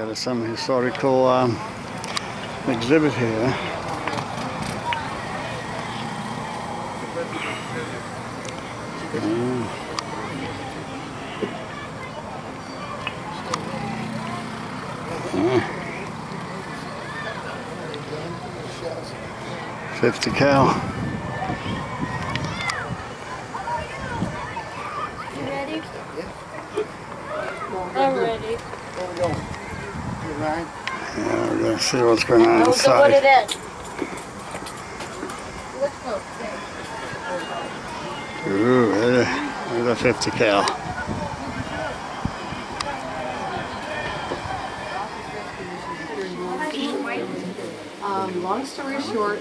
there's some historical exhibit here. Mm. Mm. 50 cal. You ready? I'm ready. Where we going? You ride? Yeah, we're gonna see what's going on Look at what it inside. is. Let's go. Ooh, there's a 50 cal. Long story short,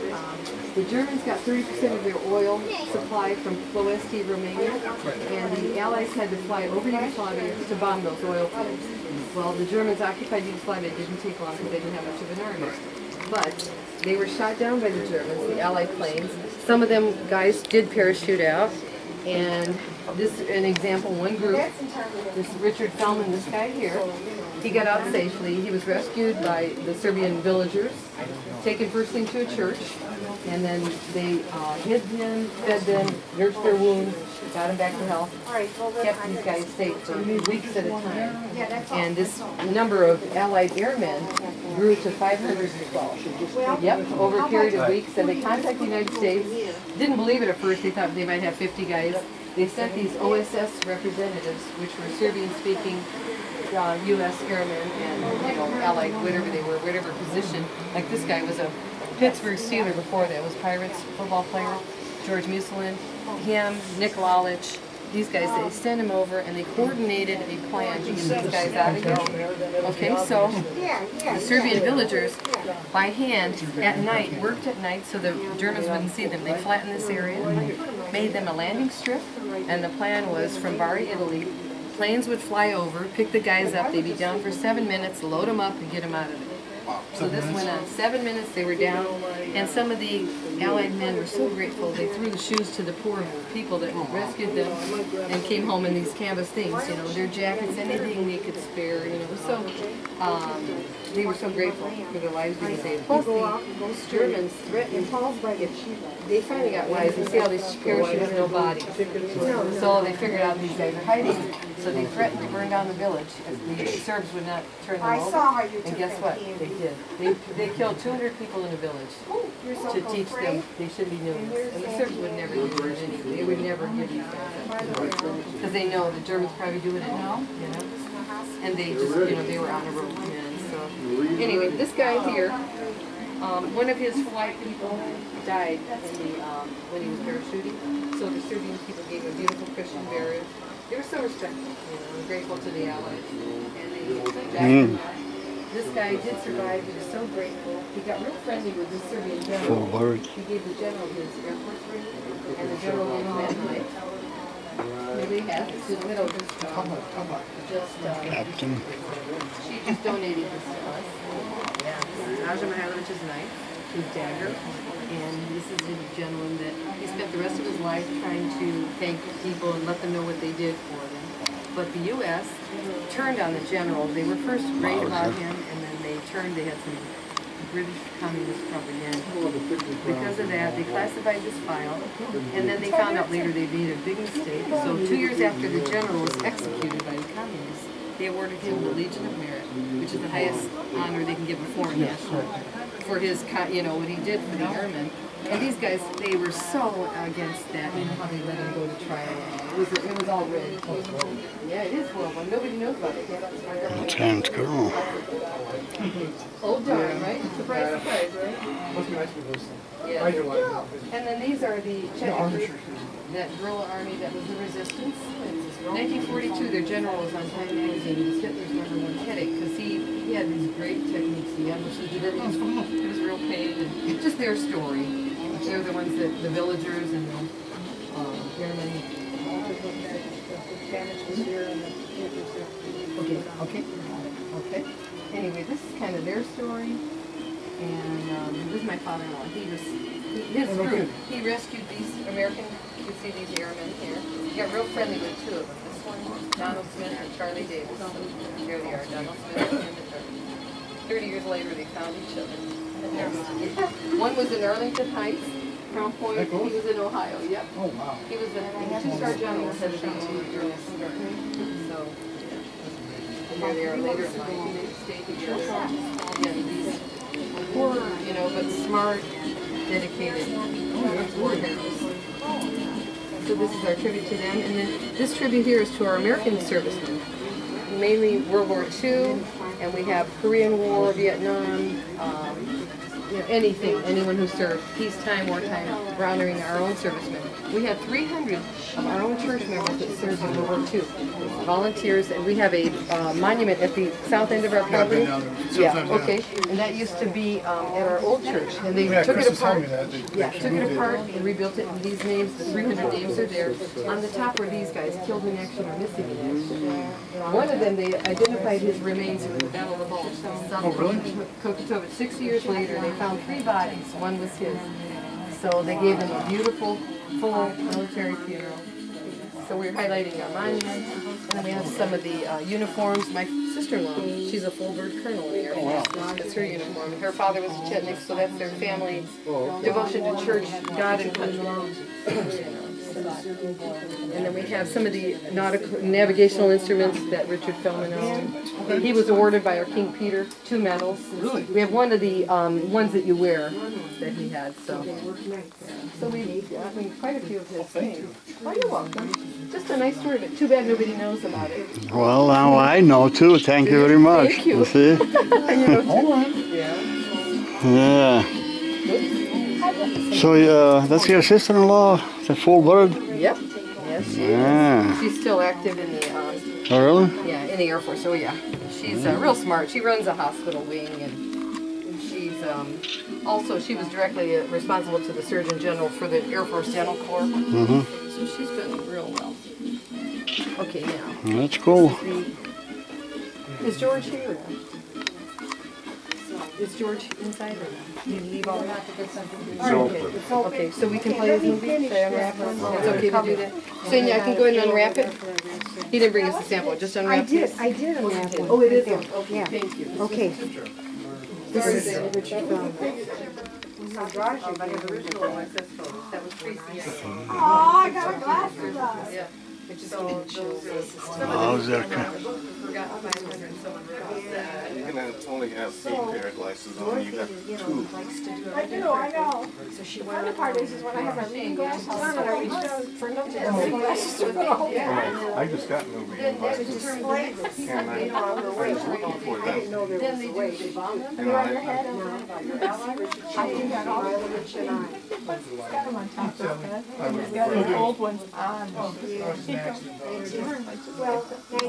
the Germans got 30% of their oil supply from Ploesti, Romania, and the Allies had to fly over Yugoslavia to bomb those oil fields. Well, the Germans occupied Yugoslavia. It didn't take long because they didn't have much of an army. But they were shot down by the Germans, the Allied planes. Some of them guys did parachute out. And this is an example, one group, this Richard Feldman, this guy here, he got out safely. He was rescued by the Serbian villagers, taken first thing to a church, and then they hid him, fed them, nursed their wounds, got him back to health, kept these guys safe for weeks at a time. And this number of Allied airmen grew to 512. Yep, over a period of weeks. And they contacted the United States. Didn't believe it at first. They thought they might have 50 guys. They sent these OSS representatives, which were Serbian-speaking U.S. airmen and Allied, whatever they were, whatever position. Like this guy was a Pittsburgh Steeler before that. Was Pirates football player. George Muselin, him, Nick Lalich. These guys, they sent him over and they coordinated a plan to get these guys out of here. Okay, so the Serbian villagers, by hand, at night, worked at night so the Germans wouldn't see them. They flattened this area, made them a landing strip, and the plan was from Bari, Italy, planes would fly over, pick the guys up, they'd be down for 7 minutes, load them up, and get them out of there. So this went on 7 minutes, they were down, and some of the Allied men were so grateful, they threw the shoes to the poor people that rescued them and came home in these canvas things, their jackets, anything they could spare, So they were so grateful for their lives being saved. Plus, those Germans threatened, they finally got wise and see all these parachutes, no bodies. So they figured out these guys are hiding, so they threatened to burn down the village if the Serbs would not turn them over. And guess what? They did. They killed 200 people in the village to teach them they should be doing this. And the Serbs would never do it anyway. They would never give these guys up. Because they know the Germans probably doing it now, And they just, they were on a road, man. So anyway, this guy here, one of his flight people died when he was parachuting. So the Serbian people gave him a beautiful Christian burial. They were so respectful, grateful to the Allies. And they died. This guy did survive. He was so grateful. He got real friendly with the Serbian general. He gave the general his Air Force ring, and the general gave him that knife. Here we have it. The widow just Captain. she just donated this to us. Raja Mikhailovich's knife, his dagger, and this is the gentleman that he spent the rest of his life trying to thank people and let them know what they did for them. But the U.S. turned on the general. They were first great about him, and then they turned. They had some British communist propaganda. Because of that, they classified this file, and then they found out later they made a big mistake. So 2 years after the general was executed by the communists, they awarded him the Legion of Merit, which is the highest honor they can give a foreign national, for his, what he did for the airmen. And these guys, they were so against that, how they let him go to trial. It was all rigged. Yeah, it is horrible. Nobody knows about it. That sounds cool. Old John, right? Surprise, surprise, right? Yeah. And then these are the Czech group, that guerrilla army that was the resistance. 1942, their general was on Time magazine. He was Hitler's #1 critic because he had these great techniques. He understood the Germans. It was real pain. And just their story. They're the ones that the villagers and the airmen. Okay. Anyway, this is kind of their story. And this is my father-in-law. His group, he rescued these American, you can see these airmen here. He got real friendly with two of them. This one, Donald Smith and Charlie Davis. Here they are, Donald Smith and Charlie. 30 years later, they found each other. One was in Arlington Heights, Crown Point. He was in Ohio. Yep. Oh, wow. He was a two-star general head of the So, and there they are later in life. And they stayed together. Again, these poor, you know, but smart, dedicated war heroes. So this is our tribute to them. And then this tribute here is to our American servicemen. Mainly World War II, and we have Korean War, Vietnam, you know, anyone who served, peacetime, wartime, we're honoring our own servicemen. We have 300 of our own church members that served in World War II, volunteers, and we have a monument at the south end of our property. Yeah, okay, and that used to be at our old church, and they took it apart. Yeah, took it apart and rebuilt it, and these names, the 300 names are there. On the top were these guys, killed in action or missing in action. One of them, they identified his remains in the Battle of the Bulge. Oh, really? Kokotova. 60 years later, they found 3 bodies. One was his. So they gave him a beautiful, full military funeral. So we're highlighting our monument. And then we have some of the uniforms. My sister-in-law, she's a full bird colonel in the Air Force. That's her uniform. Her father was a Chetnik, so that's their family devotion to church, God, and country. And then we have some of the navigational instruments that Richard Feldman owned. He was awarded by our King Peter 2 medals. We have one of the ones that you wear that he had. So we've quite a few of his things. Oh, you're welcome. Just a nice story, but too bad nobody knows about it. Well, now I know too. Thank you very much. Thank you. See? You know, Yeah. So that's your sister-in-law, the full bird? Yep. Yes, she Yeah. is. She's still active in the Oh, really? yeah, in the Air Force. Oh yeah, she's real smart. She runs a hospital wing, and she's also she was directly responsible to the Surgeon General for the Air Force Dental Corps. Mm-hmm. So she's been real well. Okay, now That's cool. is George here? Or not? Is George inside or not? Did he leave all that? Okay. Okay, so we can play his movie. Should I unwrap it? It's okay to do that. So yeah, I can go ahead and unwrap it. He didn't bring us a sample. Just unwrap it. I did unwrap it. Oh, it is on. Okay, Yeah. thank you. Okay. This is Richard Feldman. I have the original one. It says photos. That was pre-CI. Oh, I got glasses on. Yeah. It just shows us. How's that? Forgot 500 and someone You can only have 8 pair of glasses on. You got 2. Likes to do I do, I know. So she The went funny up part is when I have my reading glasses on and I reach down for nothing, the glasses to put on. I just got no reading glasses. And I was looking for them. know there was a way. You know, I do that all the Rich and I. He's got them on top of his head. And he's got his old ones on. Well,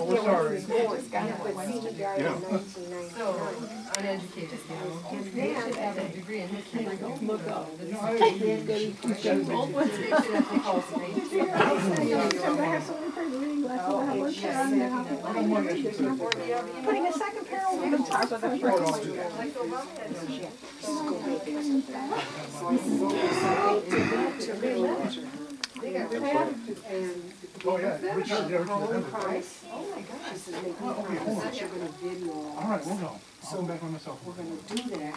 We're sorry. Just got with him when he Steve Garden in 1999. uneducated, you know. And He then, should have a degree in history. Look up. old ones. I have so many pairs of reading glasses. I have one pair on now. Putting a second pair over the top of the first. Oh, yeah, Richard, yeah, Colin Richard. Price. Oh my gosh. She says, make me promise you're gonna video all All right, this. we'll go. I'll come back by myself. We're gonna do that.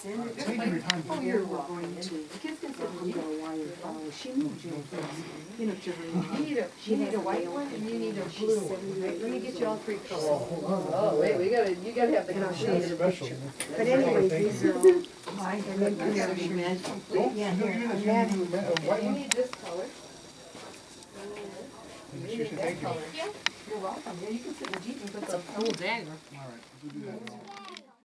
Send it to Take her. your time. Oh, you're going to. I'm gonna wire follow. She moved you. You know, to her. You need a white one and you need a blue one. Right, let me get you all 3 colors. Oh, wait, you gotta have the And I'll show you the Special. picture. But anyway, these are all mine. And then these are your men. Yeah, here, imagine. You need this color. Thank you. You're welcome. Yeah, you can sit in the Jeep and put the. All right, we'll do that.